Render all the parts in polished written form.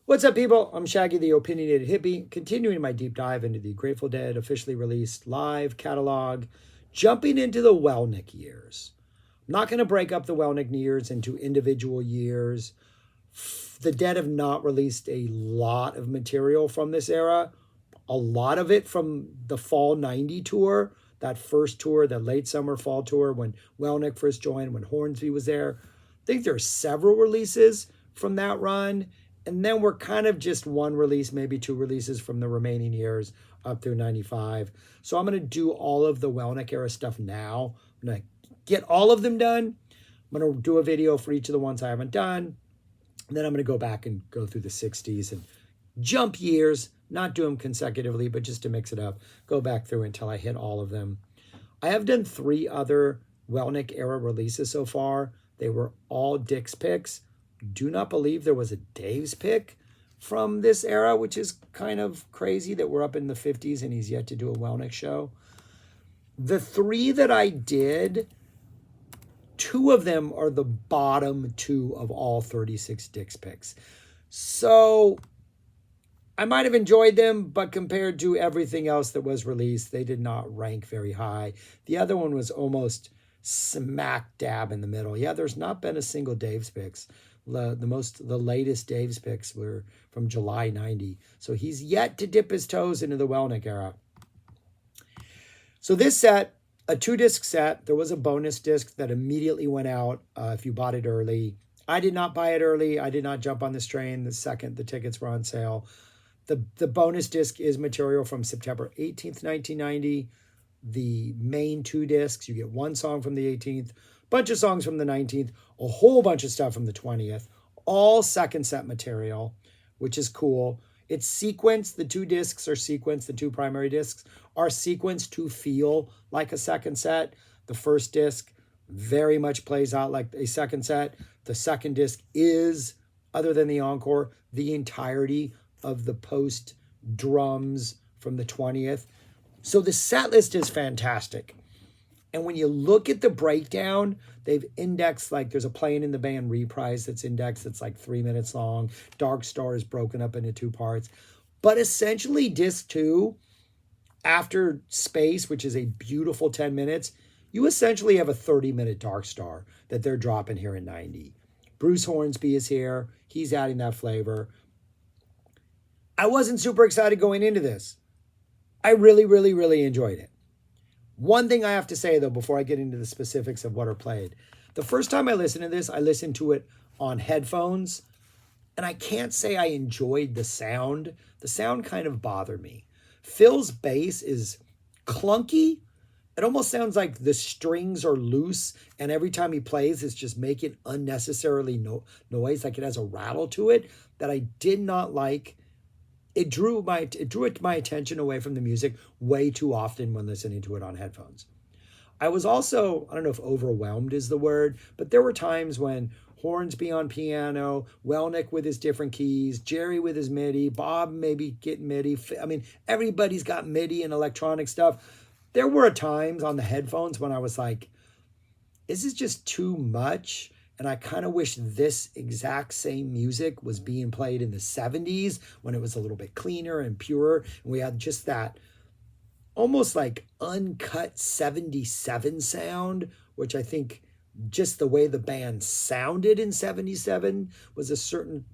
What's up, people? I'm Shaggy, the Opinionated Hippie, continuing my deep dive into the Grateful Dead officially released live catalog, jumping into the Welnick years. I'm not going to break up the Welnick years into individual years. The Dead have not released a lot of material from this era. A lot of it from the Fall 90 tour, that first tour, that late summer fall tour when Welnick first joined, when Hornsby was there. I think there are several releases from that run. And then we're kind of just one release, maybe two releases from the remaining years up through 95. So I'm going to do all of the Welnick era stuff now. I'm going to get all of them done. I'm going to do a video for each of the ones I haven't done. And then I'm going to go back and go through the 60s and jump years, not do them consecutively, but just to mix it up, go back through until I hit all of them. I have done 3 other Welnick era releases so far. They were all Dick's picks. Do not believe there was a Dave's pick from this era, which is kind of crazy that we're up in the 50s and he's yet to do a Welnick show. The 3 that I did, 2 of them are the bottom 2 of all 36 Dick's picks. So I might have enjoyed them, but compared to everything else that was released, they did not rank very high. The other one was almost smack dab in the middle. Yeah, there's not been a single Dave's picks. The latest Dave's picks were from July 90. So he's yet to dip his toes into the Welnick era. So this set, a 2-disc set, there was a bonus disc that immediately went out if you bought it early. I did not buy it early. I did not jump on this train the second the tickets were on sale. The bonus disc is material from September 18th, 1990. The main 2 discs, you get 1 song from the 18th, bunch of songs from the 19th, a whole bunch of stuff from the 20th, all second set material, which is cool. It's sequenced. The 2 discs are sequenced. The 2 primary discs are sequenced to feel like a second set. The first disc very much plays out like a second set. The second disc is, other than the encore, the entirety of the post drums from the 20th. So the set list is fantastic. And when you look at the breakdown, they've indexed, like there's a Playing in the Band reprise that's indexed that's like 3 minutes long. Dark Star is broken up into 2 parts. But essentially disc 2, after Space, which is a beautiful 10 minutes, you essentially have a 30-minute Dark Star that they're dropping here in 90. Bruce Hornsby is here. He's adding that flavor. I wasn't super excited going into this. I really, really, really enjoyed it. One thing I have to say, though, before I get into the specifics of what are played. The first time I listened to this, I listened to it on headphones, and I can't say I enjoyed the sound. The sound kind of bothered me. Phil's bass is clunky. It almost sounds like the strings are loose, and every time he plays, it's just making unnecessarily noise, like it has a rattle to it that I did not like. It drew my attention away from the music way too often when listening to it on headphones. I was also, I don't know if overwhelmed is the word, but there were times when Hornsby on piano, Welnick with his different keys, Jerry with his MIDI, Bob maybe getting MIDI. I mean, everybody's got MIDI and electronic stuff. There were times on the headphones when I was like, is this just too much? And I kind of wish this exact same music was being played in the 70s when it was a little bit cleaner and purer. And we had just that almost like uncut 77 sound, which I think just the way the band sounded in 77 was a certain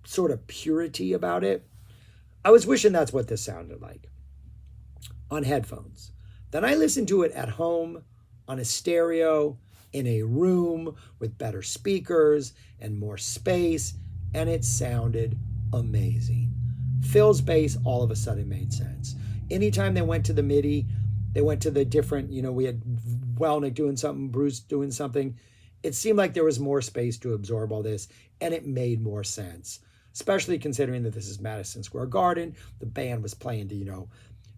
sort of purity about it. I was wishing that's what this sounded like on headphones. Then I listened to it at home on a stereo, in a room with better speakers and more space, and it sounded amazing. Phil's bass all of a sudden made sense. Anytime they went to the MIDI, they went to the different, we had Welnick doing something, Bruce doing something. It seemed like there was more space to absorb all this, and it made more sense, especially considering that this is Madison Square Garden. The band was playing to,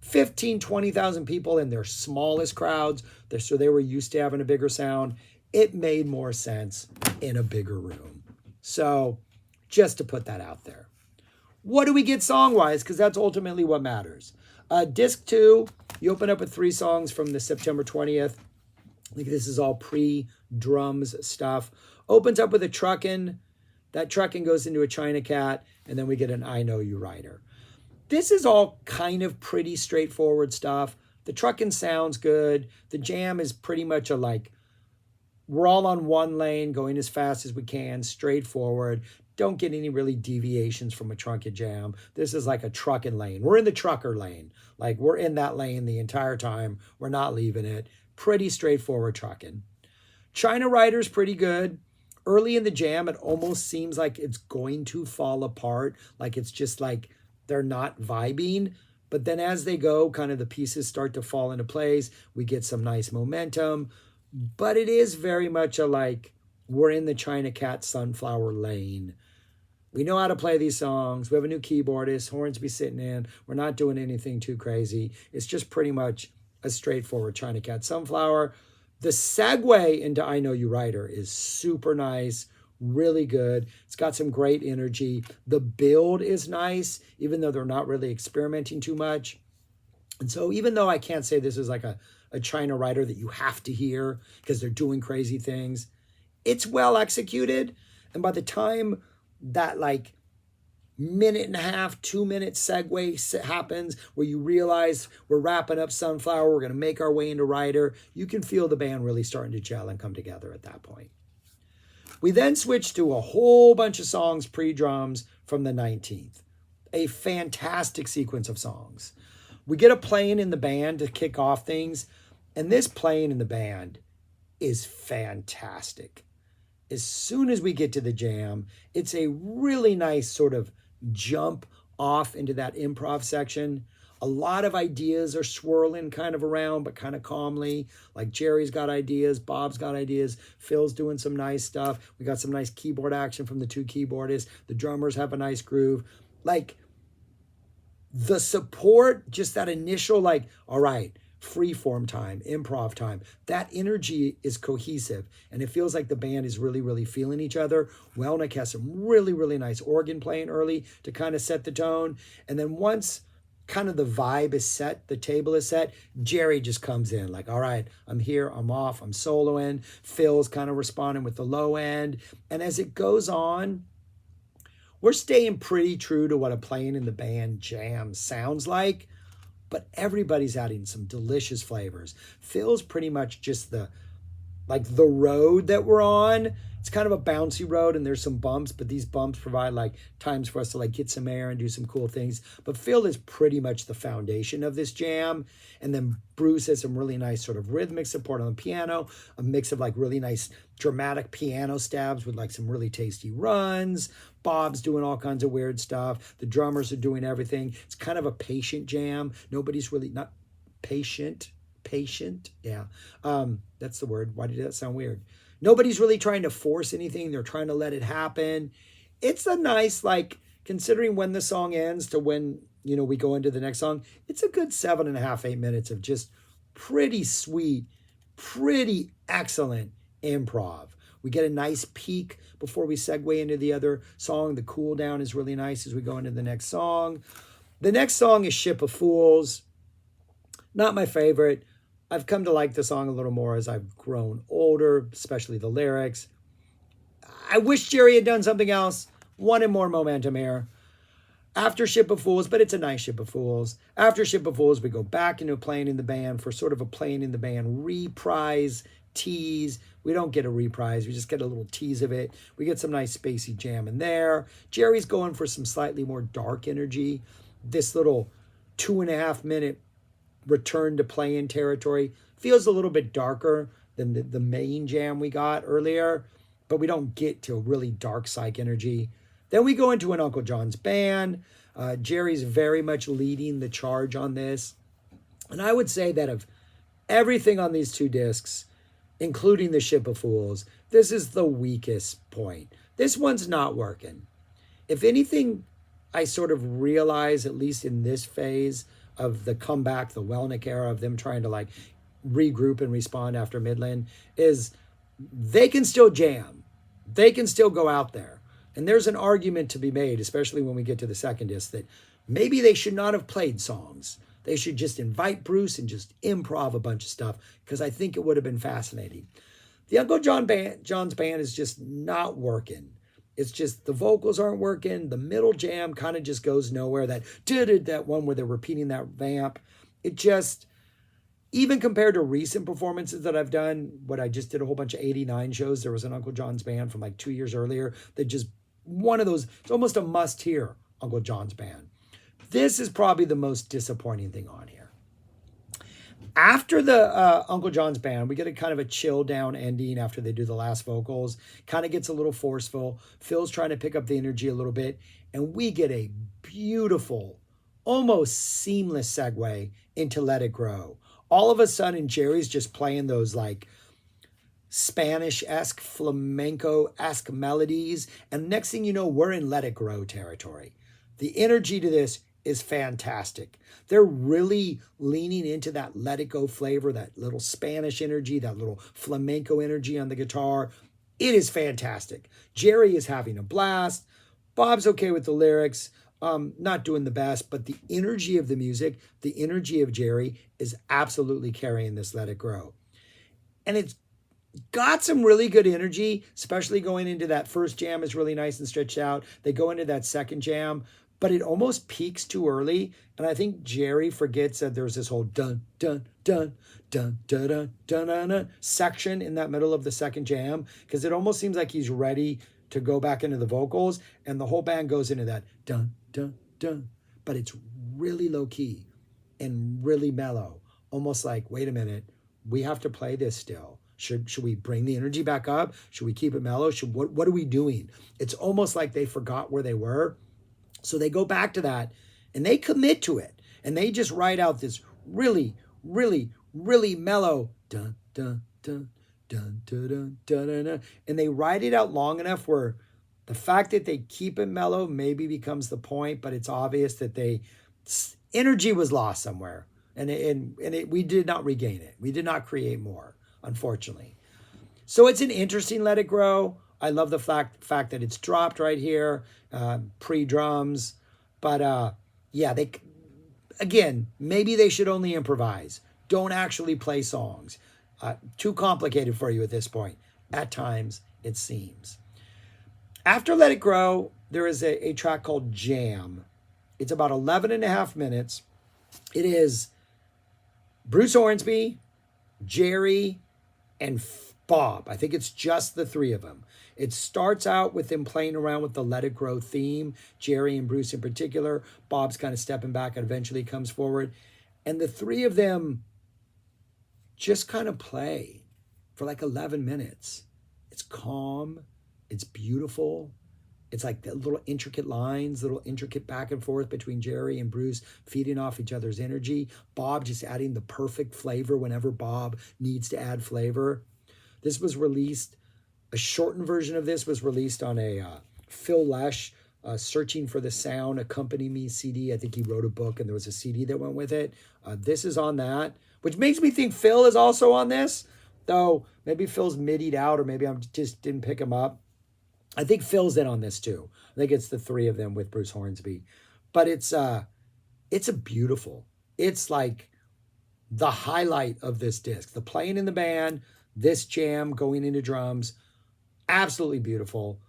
15, 20,000 people in their smallest crowds. So they were used to having a bigger sound. It made more sense in a bigger room. So just to put that out there. What do we get song-wise? Because that's ultimately what matters. Disc 2, you open up with 3 songs from the September 20th. I think this is all pre-drums stuff. Opens up with a Truckin'. That trucking goes into a China Cat, and then we get an I Know You Rider. This is all kind of pretty straightforward stuff. The trucking sounds good. The jam is pretty much a like, we're all on one lane going as fast as we can, straightforward. Don't get any really deviations from a trucking jam. This is like a trucking lane. We're in the trucker lane. Like we're in that lane the entire time. We're not leaving it. Pretty straightforward trucking. China Rider's pretty good. Early in the jam, it almost seems like it's going to fall apart. Like it's just like they're not vibing. But then as they go, kind of the pieces start to fall into place. We get some nice momentum. But it is very much a like, we're in the China Cat Sunflower lane. We know how to play these songs. We have a new keyboardist, Hornsby sitting in. We're not doing anything too crazy. It's just pretty much a straightforward China Cat Sunflower. The segue into I Know You Rider is super nice, really good. It's got some great energy. The build is nice, even though they're not really experimenting too much. And so even though I can't say this is like a China Rider that you have to hear because they're doing crazy things, it's well executed. And by the time that like minute and a half, 2-minute segue happens where you realize we're wrapping up Sunflower, we're going to make our way into Rider, you can feel the band really starting to gel and come together at that point. We then switch to a whole bunch of songs pre-drums from the 19th. A fantastic sequence of songs. We get a playing in the band to kick off things, and this playing in the band is fantastic. As soon as we get to the jam, it's a really nice sort of jump off into that improv section. A lot of ideas are swirling kind of around, but kind of calmly. Like Jerry's got ideas, Bob's got ideas, Phil's doing some nice stuff. We got some nice keyboard action from the two keyboardists. The drummers have a nice groove. Like the support, just that initial like, all right, freeform time, improv time, that energy is cohesive and it feels like the band is really, really feeling each other. Welnick has some really, really nice organ playing early to kind of set the tone. And then once kind of the vibe is set, the table is set, Jerry just comes in like, all right, I'm here, I'm off, I'm soloing. Phil's kind of responding with the low end. And as it goes on, we're staying pretty true to what a playing in the band jam sounds like, but everybody's adding some delicious flavors. Phil's pretty much just the road that we're on. It's kind of a bouncy road and there's some bumps, but these bumps provide like times for us to like get some air and do some cool things. But Phil is pretty much the foundation of this jam. And then Bruce has some really nice sort of rhythmic support on the piano, a mix of like really nice dramatic piano stabs with like some really tasty runs. Bob's doing all kinds of weird stuff. The drummers are doing everything. It's kind of a patient jam. Nobody's really not patient. Yeah. That's the word. Why did that sound weird? Nobody's really trying to force anything. They're trying to let it happen. It's a nice, like, considering when the song ends to when, you know, we go into the next song, it's a good 7.5, 8 minutes of just pretty sweet, pretty excellent improv. We get a nice peak before we segue into the other song. The cool down is really nice as we go into the next song. The next song is Ship of Fools. Not my favorite. I've come to like the song a little more as I've grown older, especially the lyrics. I wish Jerry had done something else. Wanted more momentum here. After Ship of Fools, but it's a nice Ship of Fools. After Ship of Fools, we go back into playing in the band for sort of a playing in the band reprise, tease. We don't get a reprise. We just get a little tease of it. We get some nice spacey jam in there. Jerry's going for some slightly more dark energy. This little 2.5 minute return to play-in territory feels a little bit darker than the main jam we got earlier, but we don't get to a really dark psych energy. Then we go into an Uncle John's band. Jerry's very much leading the charge on this. And I would say that of everything on these two discs, including the Ship of Fools, this is the weakest point. This one's not working. If anything, I sort of realize, at least in this phase of the comeback, the Welnick era of them trying to like regroup and respond after Midland, is they can still jam. They can still go out there. And there's an argument to be made, especially when we get to the second disc, that maybe they should not have played songs. They should just invite Bruce and just improv a bunch of stuff, because I think it would have been fascinating. The Uncle John's band is just not working. It's just the vocals aren't working. The middle jam kind of just goes nowhere. That one where they're repeating that vamp. It just, even compared to recent performances that I've done, what I just did a whole bunch of 89 shows. There was an Uncle John's band from like 2 years earlier that just, one of those, it's almost a must hear, Uncle John's band. This is probably the most disappointing thing on here. After the Uncle John's band, we get a kind of a chill down ending after they do the last vocals. Kind of gets a little forceful. Phil's trying to pick up the energy a little bit. And we get a beautiful, almost seamless segue into Let It Grow. All of a sudden, Jerry's just playing those like Spanish-esque, flamenco-esque melodies. And next thing you know, we're in Let It Grow territory. The energy to this is fantastic. They're really leaning into that Let It Go flavor, that little Spanish energy, that little flamenco energy on the guitar. It is fantastic. Jerry is having a blast. Bob's okay with the lyrics. Not doing the best, but the energy of the music, the energy of Jerry is absolutely carrying this Let It Grow. And it's got some really good energy, especially going into that first jam is really nice and stretched out. They go into that second jam, but it almost peaks too early. And I think Jerry forgets that there's this whole dun, dun, dun, dun, dun, dun, dun, dun, dun section in that middle of the second jam, because it almost seems like he's ready to go back into the vocals, and the whole band goes into that dun, dun, dun. But it's really low key and really mellow. Almost like, wait a minute, we have to play this still. Should we bring the energy back up? Should we keep it mellow? What are we doing? It's almost like they forgot where they were. So they go back to that and they commit to it. And they just write out this really, really, really mellow dun, dun, dun, dun, dun, dun, dun, dun, dun. And they write it out long enough where the fact that they keep it mellow maybe becomes the point, but it's obvious that energy was lost somewhere. And we did not regain it. We did not create more, unfortunately. So it's an interesting Let It Grow. I love the fact that it's dropped right here, pre-drums. But yeah, maybe they should only improvise. Don't actually play songs. Too complicated for you at this point. At times, it seems. After Let It Grow, there is a track called Jam. It's about 11 and a half minutes. It is Bruce Hornsby, Jerry, and Bob. I think it's just the three of them. It starts out with them playing around with the Let It Grow theme, Jerry and Bruce in particular. Bob's kind of stepping back and eventually comes forward. And the three of them just kind of play for like 11 minutes. It's calm. It's beautiful. It's like the little intricate lines, little intricate back and forth between Jerry and Bruce, feeding off each other's energy. Bob just adding the perfect flavor whenever Bob needs to add flavor. This was released, a shortened version of this was released on a Phil Lesh, Searching for the Sound, Accompany Me CD. I think he wrote a book and there was a CD that went with it. This is on that, which makes me think Phil is also on this, though maybe Phil's midied out or maybe I just didn't pick him up. I think Phil's in on this too. I think it's the three of them with Bruce Hornsby. But it's a beautiful, it's like the highlight of this disc. The playing in the band, this jam going into drums, absolutely beautiful.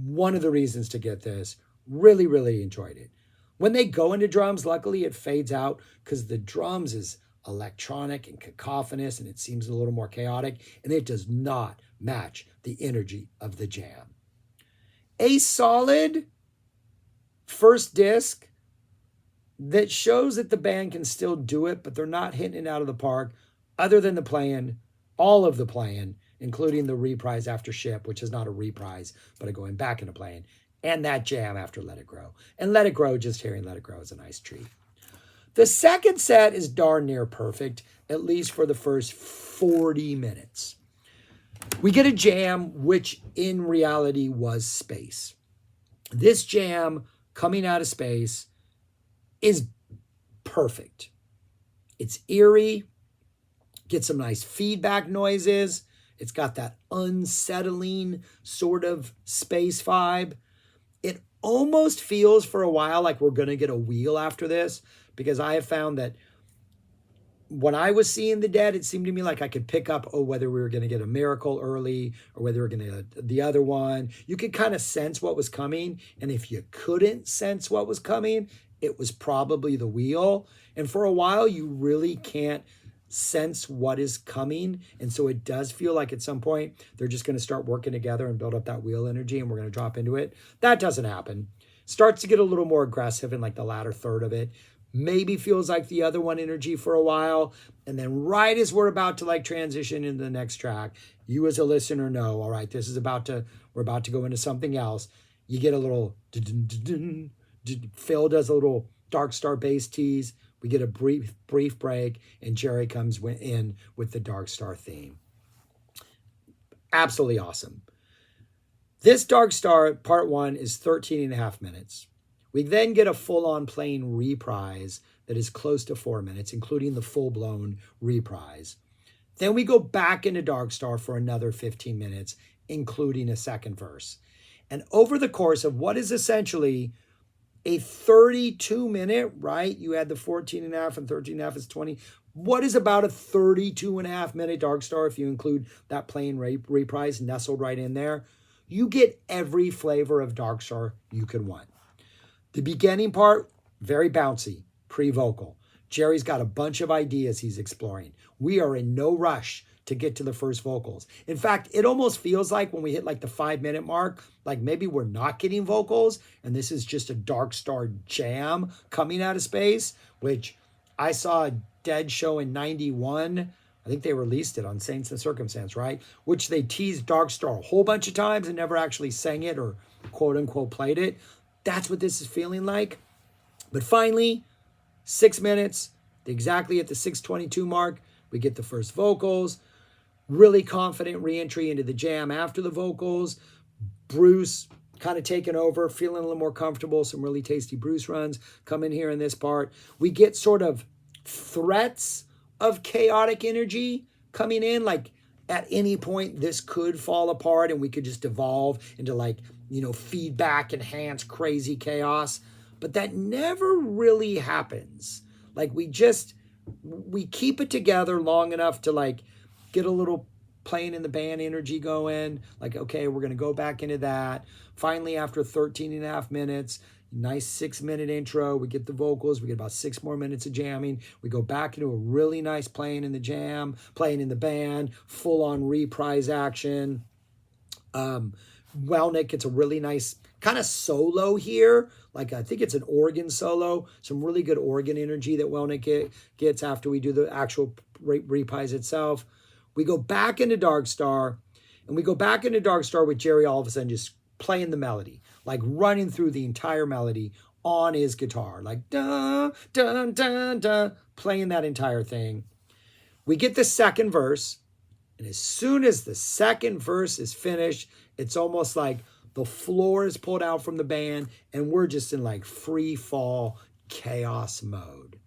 One of the reasons to get this. Really, really enjoyed it. When they go into drums, luckily it fades out because the drums is electronic and cacophonous and it seems a little more chaotic, and it does not match the energy of the jam. A solid first disc that shows that the band can still do it, but they're not hitting it out of the park other than the playing, all of the playing, including the reprise after Ship, which is not a reprise, but a going back into playing, and that jam after Let It Grow. And Let It Grow, just hearing Let It Grow is a nice treat. The second set is darn near perfect, at least for the first 40 minutes. We get a jam, which in reality was space. This jam coming out of space is perfect. It's eerie, gets some nice feedback noises. It's got that unsettling sort of space vibe. It almost feels for a while like we're going to get a wheel after this, because I have found that when I was seeing the dead, it seemed to me like I could pick up, whether we were going to get a miracle early or whether we were going to get the other one. You could kind of sense what was coming. And if you couldn't sense what was coming, it was probably the wheel. And for a while, you really can't sense what is coming. And so it does feel like at some point, they're just going to start working together and build up that wheel energy and we're going to drop into it. That doesn't happen. Starts to get a little more aggressive in like the latter third of it. Maybe feels like the other one energy for a while. And then right as we're about to like transition into the next track, you as a listener know, all right, we're about to go into something else. You get a little, Phil does a little Dark Star bass tease. We get a brief break and Jerry comes in with the Dark Star theme. Absolutely awesome. This Dark Star part 1 is 13 and a half minutes. We then get a full-on playing reprise that is close to 4 minutes, including the full-blown reprise. Then we go back into Dark Star for another 15 minutes, including a second verse. And over the course of what is essentially a 32-minute, right? You had the 14 and a half and 13 and a half is 20. What is about a 32 and a half minute Dark Star if you include that playing reprise nestled right in there? You get every flavor of Dark Star you could want. The beginning part, very bouncy, pre-vocal. Jerry's got a bunch of ideas he's exploring. We are in no rush to get to the first vocals. In fact, it almost feels like when we hit like the 5-minute mark, like maybe we're not getting vocals and this is just a Dark Star jam coming out of space, which I saw a Dead show in 91. I think they released it on Saints and Circumstance, right? Which they teased Dark Star a whole bunch of times and never actually sang it or quote unquote played it. That's what this is feeling like. But finally, 6 minutes, exactly at the 6:22 mark, we get the first vocals. Really confident re-entry into the jam after the vocals. Bruce kind of taking over, feeling a little more comfortable. Some really tasty Bruce runs come in here in this part. We get sort of threats of chaotic energy coming in, like at any point this could fall apart and we could just evolve into like, feedback, enhanced crazy chaos. But that never really happens. Like we keep it together long enough to like get a little playing in the band energy going. Like, okay, we're going to go back into that. Finally, after 13 and a half minutes, nice 6-minute intro. We get the vocals. We get about 6 more minutes of jamming. We go back into a really nice playing in the jam, playing in the band, full-on reprise action. Welnick gets a really nice kind of solo here. Like I think it's an organ solo. Some really good organ energy that Welnick gets after we do the actual reprise itself. We go back into Dark Star, and we go back into Dark Star with Jerry all of a sudden just playing the melody, like running through the entire melody on his guitar, like da da da da, playing that entire thing. We get the second verse, and as soon as the second verse is finished, it's almost like the floor is pulled out from the band, and we're just in like free fall chaos mode.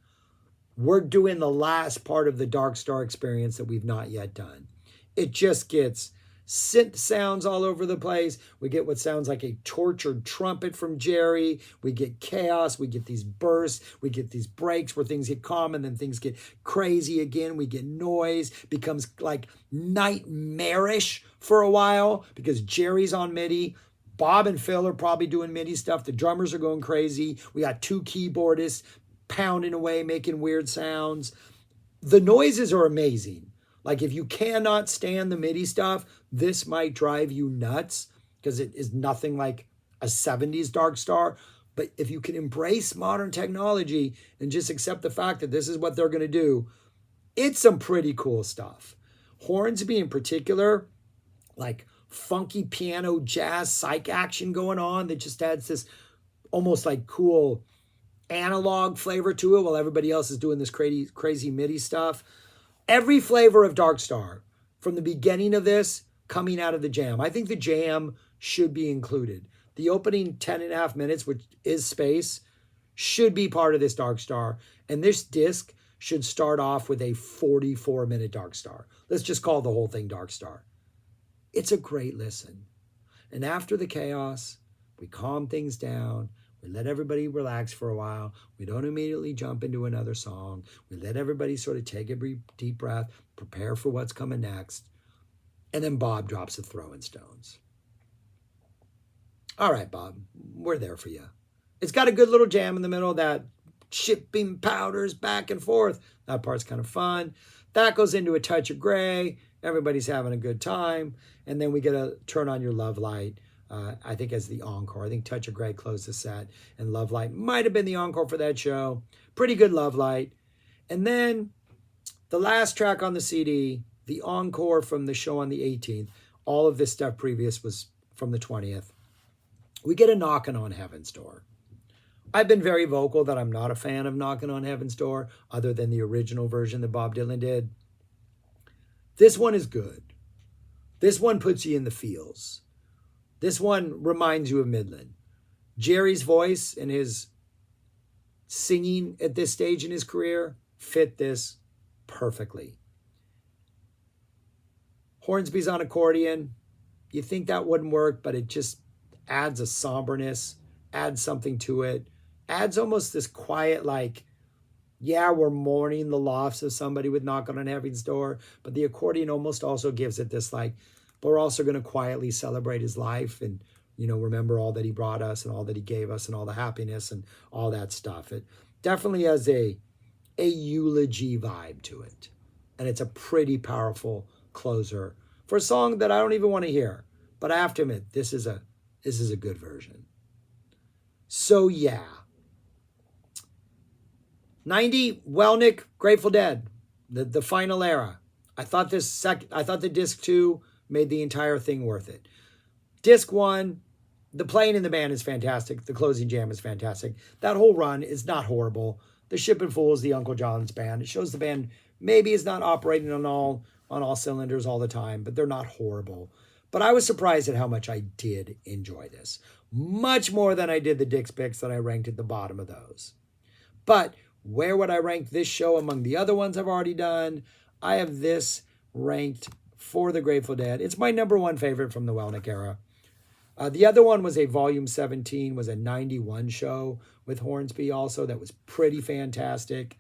We're doing the last part of the Dark Star experience that we've not yet done. It just gets synth sounds all over the place. We get what sounds like a tortured trumpet from Jerry. We get chaos. We get these bursts. We get these breaks where things get calm and then things get crazy again. We get noise. Becomes like nightmarish for a while because Jerry's on MIDI. Bob and Phil are probably doing MIDI stuff. The drummers are going crazy. We got 2 keyboardists pounding away, making weird sounds. The noises are amazing. Like if you cannot stand the MIDI stuff, this might drive you nuts because it is nothing like a 70s Dark Star. But if you can embrace modern technology and just accept the fact that this is what they're going to do, it's some pretty cool stuff. Hornsby in particular, like funky piano jazz psych action going on that just adds this almost like cool analog flavor to it while everybody else is doing this crazy MIDI stuff. Every flavor of Dark Star from the beginning of this coming out of the jam. I think the jam should be included. The opening 10 and a half minutes, which is space, should be part of this Dark Star. And this disc should start off with a 44-minute Dark Star. Let's just call the whole thing Dark Star. It's a great listen. And after the chaos, we calm things down. We let everybody relax for a while. We don't immediately jump into another song. We let everybody sort of take a deep breath, prepare for what's coming next. And then Bob drops the Throwing Stones. All right, Bob, we're there for you. It's got a good little jam in the middle, that shipping powders back and forth. That part's kind of fun. That goes into a touch of gray. Everybody's having a good time. And then we get a Turn On Your Love Light, I think, as the encore. I think Touch of Grey closed the set, and Love Light might have been the encore for that show. Pretty good Love Light. And then the last track on the CD, the encore from the show on the 18th. All of this stuff previous was from the 20th. We get a Knockin' on Heaven's Door. I've been very vocal that I'm not a fan of Knockin' on Heaven's Door, other than the original version that Bob Dylan did. This one is good. This one puts you in the feels. This one reminds you of Midland. Jerry's voice and his singing at this stage in his career fit this perfectly. Hornsby's on accordion. You think that wouldn't work, but it just adds a somberness, adds something to it, adds almost this quiet, like, yeah, we're mourning the loss of somebody with Knockin' on Heaven's Door, but the accordion almost also gives it this, like, but we're also going to quietly celebrate his life and, remember all that he brought us and all that he gave us and all the happiness and all that stuff. It definitely has a eulogy vibe to it. And it's a pretty powerful closer for a song that I don't even want to hear. But I have to admit, this is a good version. So yeah. 90, Welnick, Grateful Dead, the final era. I thought the disc 2 made the entire thing worth it. Disc 1, the playing in the band is fantastic. The closing jam is fantastic. That whole run is not horrible. The Shippin' Fools, the Uncle John's band. It shows the band maybe is not operating on all cylinders all the time, but they're not horrible. But I was surprised at how much I did enjoy this. Much more than I did the Dick's Picks that I ranked at the bottom of those. But where would I rank this show among the other ones I've already done? I have this ranked for the Grateful Dead. It's my number one favorite from the Welnick era. The other one was a Volume 17, was a 91 show with Hornsby also. That was pretty fantastic.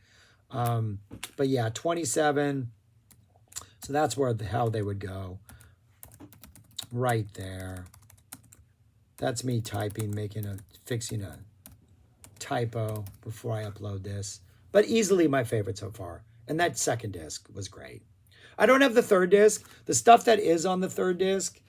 But yeah, 27. So that's where the hell they would go. Right there. That's me typing, fixing a typo before I upload this. But easily my favorite so far. And that second disc was great. I don't have the third disc. The stuff that is on the third disc,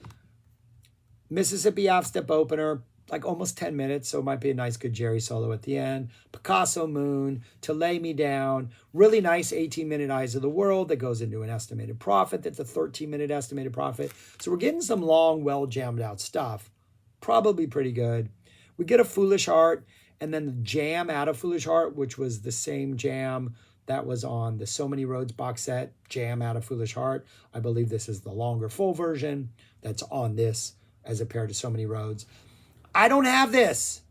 Mississippi Half-Step Opener, like almost 10 minutes, so it might be a nice good Jerry solo at the end. Picasso Moon, To Lay Me Down, really nice 18-minute Eyes of the World that goes into an estimated profit. That's a 13-minute estimated profit. So we're getting some long, well-jammed-out stuff. Probably pretty good. We get a Foolish Heart, and then the jam out of Foolish Heart, which was the same jam that was on the So Many Roads box set, jam out of Foolish Heart. I believe this is the longer full version that's on this as compared to So Many Roads. I don't have this.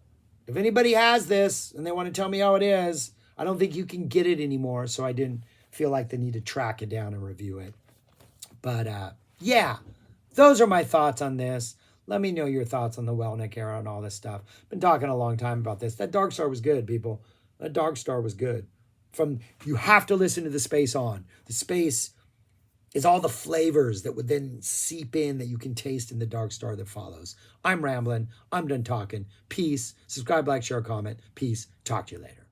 If anybody has this and they want to tell me how it is, I don't think you can get it anymore, so I didn't feel like the need to track it down and review it. But yeah, those are my thoughts on this. Let me know your thoughts on the Welnick era and all this stuff. Been talking a long time about this. That Dark Star was good, people. That Dark Star was good. You have to listen to The Space On. The Space is all the flavors that would then seep in that you can taste in the Dark Star that follows. I'm rambling. I'm done talking. Peace. Subscribe, like, share, comment. Peace. Talk to you later.